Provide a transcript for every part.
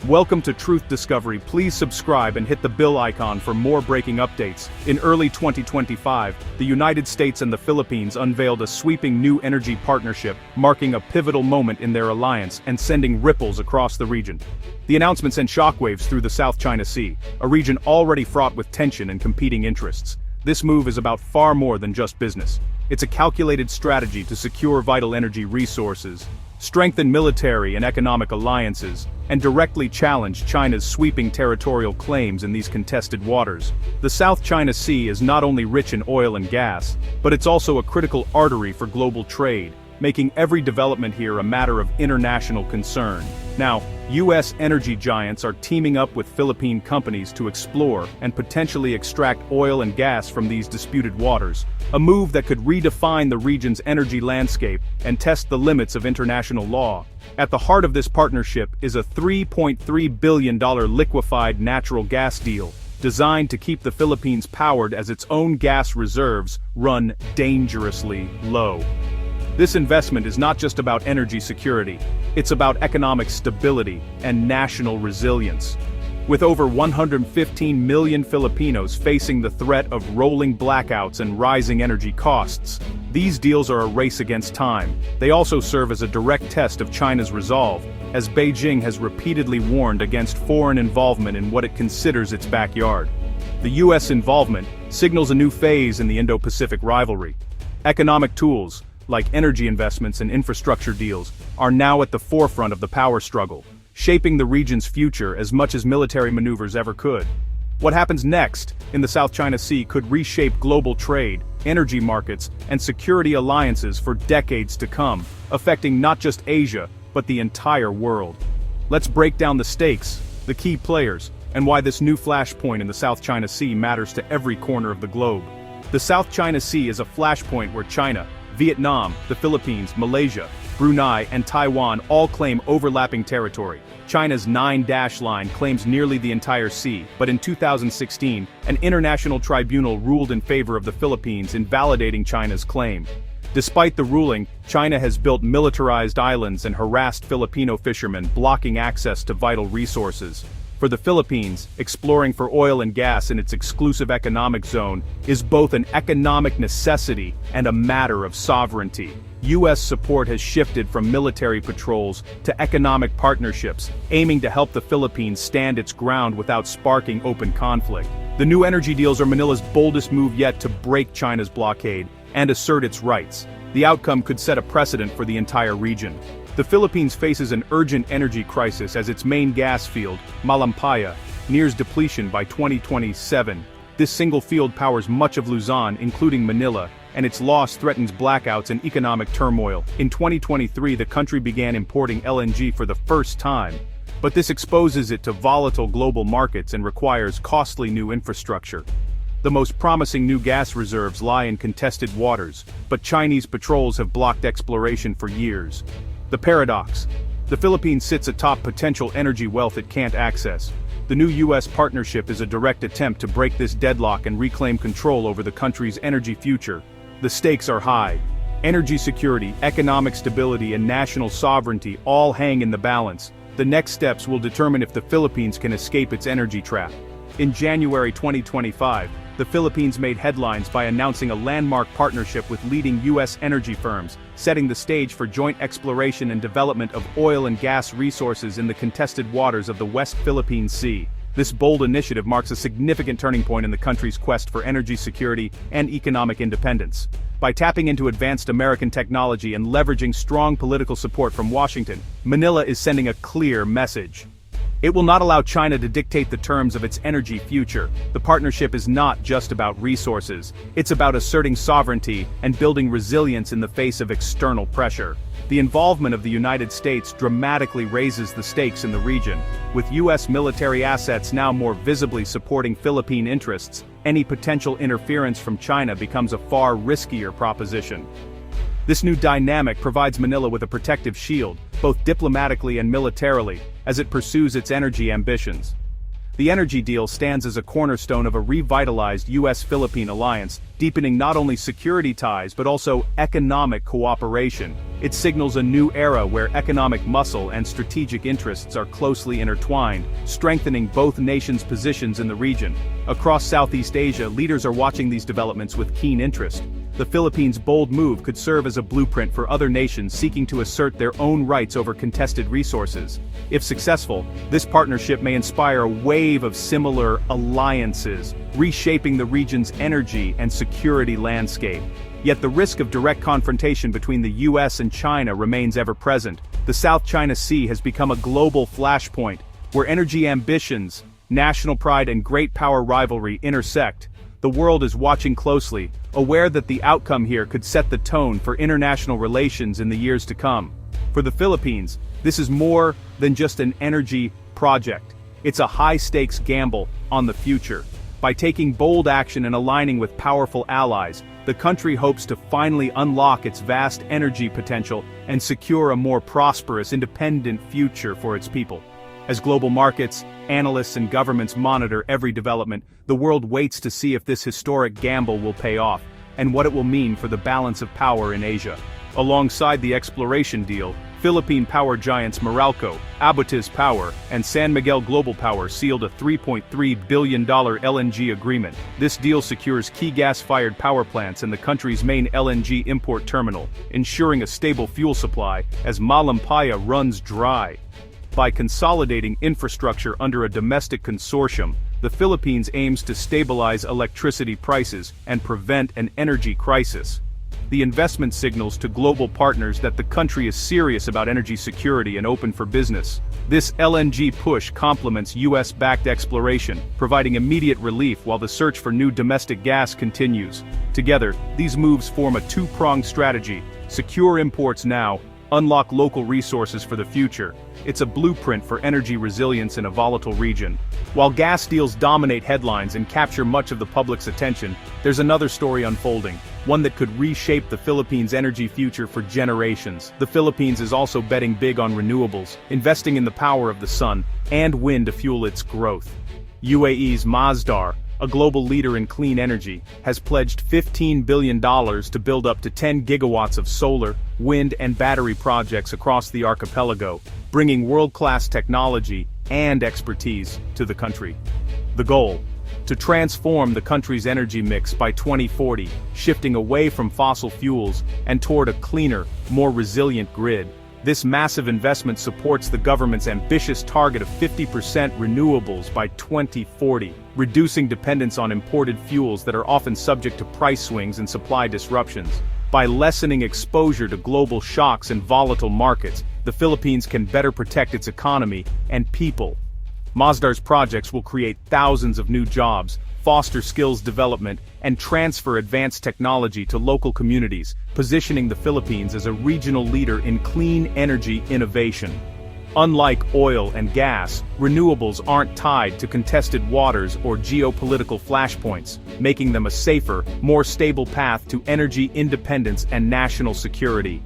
Welcome to Truth Discovery. Please subscribe and hit the bell icon for more breaking updates. In early 2025, the United States and the Philippines unveiled a sweeping new energy partnership, marking a pivotal moment in their alliance and sending ripples across the region. The announcement sent shockwaves through the South China Sea, a region already fraught with tension and competing interests. This move is about far more than just business. It's a calculated strategy to secure vital energy resources, strengthen military and economic alliances, and directly challenge China's sweeping territorial claims in these contested waters. The South China Sea is not only rich in oil and gas, but it's also a critical artery for global trade, making every development here a matter of international concern. Now, U.S. energy giants are teaming up with Philippine companies to explore and potentially extract oil and gas from these disputed waters, a move that could redefine the region's energy landscape and test the limits of international law. At the heart of this partnership is a $3.3 billion liquefied natural gas deal, designed to keep the Philippines powered as its own gas reserves run dangerously low. This investment is not just about energy security, it's about economic stability and national resilience. With over 115 million Filipinos facing the threat of rolling blackouts and rising energy costs, these deals are a race against time. They also serve as a direct test of China's resolve, as Beijing has repeatedly warned against foreign involvement in what it considers its backyard. The U.S. involvement signals a new phase in the Indo-Pacific rivalry. Economic tools, like energy investments and infrastructure deals, are now at the forefront of the power struggle, shaping the region's future as much as military maneuvers ever could. What happens next in the South China Sea could reshape global trade, energy markets, and security alliances for decades to come, affecting not just Asia, but the entire world. Let's break down the stakes, the key players, and why this new flashpoint in the South China Sea matters to every corner of the globe. The South China Sea is a flashpoint where China, Vietnam, the Philippines, Malaysia, Brunei, and Taiwan all claim overlapping territory. China's 9-dash line claims nearly the entire sea, but in 2016, an international tribunal ruled in favor of the Philippines, invalidating China's claim. Despite the ruling, China has built militarized islands and harassed Filipino fishermen, blocking access to vital resources. For the Philippines, exploring for oil and gas in its exclusive economic zone is both an economic necessity and a matter of sovereignty. U.S. support has shifted from military patrols to economic partnerships, aiming to help the Philippines stand its ground without sparking open conflict. The new energy deals are Manila's boldest move yet to break China's blockade and assert its rights. The outcome could set a precedent for the entire region. The Philippines faces an urgent energy crisis as its main gas field, Malampaya, nears depletion by 2027. This single field powers much of Luzon, including Manila, and its loss threatens blackouts and economic turmoil. In 2023, the country began importing LNG for the first time, but this exposes it to volatile global markets and requires costly new infrastructure. The most promising new gas reserves lie in contested waters, but Chinese patrols have blocked exploration for years. The paradox: the Philippines sits atop potential energy wealth it can't access. The new U.S. partnership is a direct attempt to break this deadlock and reclaim control over the country's energy future. The stakes are high. Energy security, economic stability, and national sovereignty all hang in the balance. The next steps will determine if the Philippines can escape its energy trap. In January 2025, the Philippines made headlines by announcing a landmark partnership with leading U.S. energy firms, setting the stage for joint exploration and development of oil and gas resources in the contested waters of the West Philippine Sea. This bold initiative marks a significant turning point in the country's quest for energy security and economic independence. By tapping into advanced American technology and leveraging strong political support from Washington, Manila is sending a clear message. It will not allow China to dictate the terms of its energy future. The partnership is not just about resources. It's about asserting sovereignty and building resilience in the face of external pressure. The involvement of the United States dramatically raises the stakes in the region. With U.S. military assets now more visibly supporting Philippine interests, any potential interference from China becomes a far riskier proposition. This new dynamic provides Manila with a protective shield, both diplomatically and militarily, as it pursues its energy ambitions. The energy deal stands as a cornerstone of a revitalized U.S.-Philippine alliance, deepening not only security ties but also economic cooperation. It signals a new era where economic muscle and strategic interests are closely intertwined, strengthening both nations' positions in the region. Across Southeast Asia, leaders are watching these developments with keen interest. The Philippines' bold move could serve as a blueprint for other nations seeking to assert their own rights over contested resources. If successful, this partnership may inspire a wave of similar alliances, reshaping the region's energy and security landscape. Yet the risk of direct confrontation between the US and China remains ever present. The South China Sea has become a global flashpoint, where energy ambitions, national pride and great power rivalry intersect. The world is watching closely, aware that the outcome here could set the tone for international relations in the years to come. For the Philippines, this is more than just an energy project. It's a high-stakes gamble on the future. By taking bold action and aligning with powerful allies, the country hopes to finally unlock its vast energy potential and secure a more prosperous, independent future for its people. As global markets, analysts and governments monitor every development, the world waits to see if this historic gamble will pay off, and what it will mean for the balance of power in Asia. Alongside the exploration deal, Philippine power giants Meralco, Abutis Power, and San Miguel Global Power sealed a $3.3 billion LNG agreement. This deal secures key gas-fired power plants and the country's main LNG import terminal, ensuring a stable fuel supply as Malampaya runs dry. By consolidating infrastructure under a domestic consortium, the Philippines aims to stabilize electricity prices and prevent an energy crisis. The investment signals to global partners that the country is serious about energy security and open for business. This LNG push complements US-backed exploration, providing immediate relief while the search for new domestic gas continues. Together, these moves form a two-pronged strategy: secure imports now, unlock local resources for the future. It's a blueprint for energy resilience in a volatile region. While gas deals dominate headlines and capture much of the public's attention, there's another story unfolding, one that could reshape the Philippines' energy future for generations. The Philippines is also betting big on renewables, investing in the power of the sun and wind to fuel its growth. UAE's Masdar, a global leader in clean energy, has pledged $15 billion to build up to 10 gigawatts of solar, wind and battery projects across the archipelago, bringing world-class technology and expertise to the country. The goal: to transform the country's energy mix by 2040, shifting away from fossil fuels and toward a cleaner, more resilient grid. This massive investment supports the government's ambitious target of 50% renewables by 2040, reducing dependence on imported fuels that are often subject to price swings and supply disruptions. By lessening exposure to global shocks and volatile markets, the Philippines can better protect its economy and people. Masdar's projects will create thousands of new jobs, foster skills development, and transfer advanced technology to local communities, positioning the Philippines as a regional leader in clean energy innovation. Unlike oil and gas, renewables aren't tied to contested waters or geopolitical flashpoints, making them a safer, more stable path to energy independence and national security.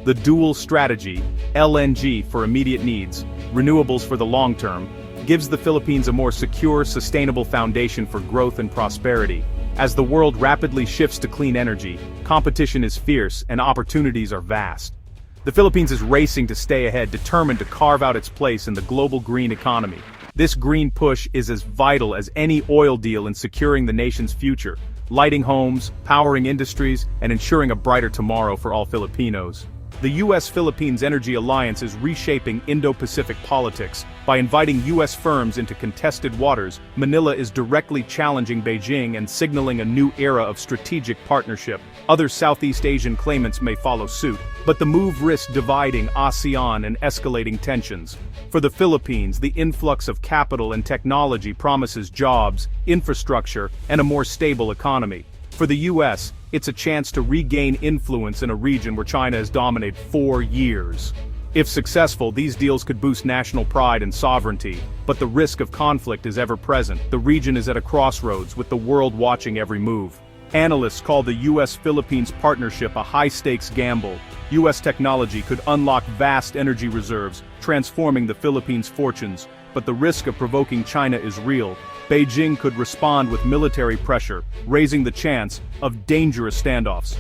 The dual strategy, LNG for immediate needs, renewables for the long term, gives the Philippines a more secure, sustainable foundation for growth and prosperity. As the world rapidly shifts to clean energy, competition is fierce and opportunities are vast. The Philippines is racing to stay ahead, determined to carve out its place in the global green economy. This green push is as vital as any oil deal in securing the nation's future, lighting homes, powering industries, and ensuring a brighter tomorrow for all Filipinos. The U.S.-Philippines Energy Alliance is reshaping Indo-Pacific politics. By inviting U.S. firms into contested waters, Manila is directly challenging Beijing and signaling a new era of strategic partnership. Other Southeast Asian claimants may follow suit, but the move risks dividing ASEAN and escalating tensions. For the Philippines, the influx of capital and technology promises jobs, infrastructure, and a more stable economy. For the U.S., it's a chance to regain influence in a region where China has dominated for years. If successful, these deals could boost national pride and sovereignty, but the risk of conflict is ever present. The region is at a crossroads, with the world watching every move. Analysts call the U.S.-Philippines partnership a high-stakes gamble. U.S. technology could unlock vast energy reserves, transforming the Philippines' fortunes. but the risk of provoking China is real. Beijing could respond with military pressure, raising the chance of dangerous standoffs.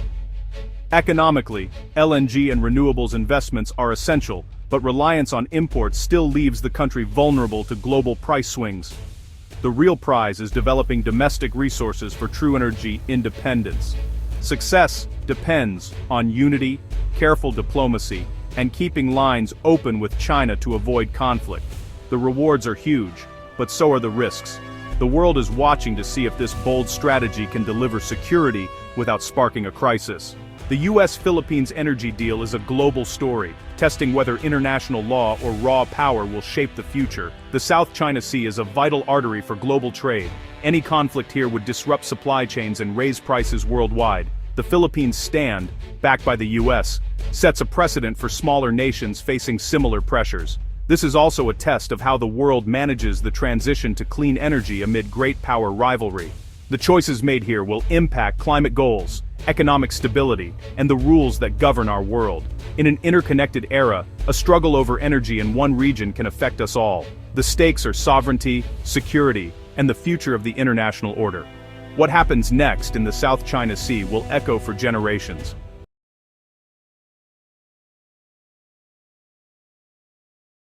Economically, LNG and renewables investments are essential, but reliance on imports still leaves the country vulnerable to global price swings. The real prize is developing domestic resources for true energy independence. Success depends on unity, careful diplomacy, and keeping lines open with China to avoid conflict. The rewards are huge, but so are the risks. The world is watching to see if this bold strategy can deliver security without sparking a crisis. The US-Philippines energy deal is a global story, testing whether international law or raw power will shape the future. The South China Sea is a vital artery for global trade. Any conflict here would disrupt supply chains and raise prices worldwide. The Philippines' stand, backed by the US, sets a precedent for smaller nations facing similar pressures. This is also a test of how the world manages the transition to clean energy amid great power rivalry. The choices made here will impact climate goals, economic stability, and the rules that govern our world. In an interconnected era, a struggle over energy in one region can affect us all. The stakes are sovereignty, security, and the future of the international order. What happens next in the South China Sea will echo for generations.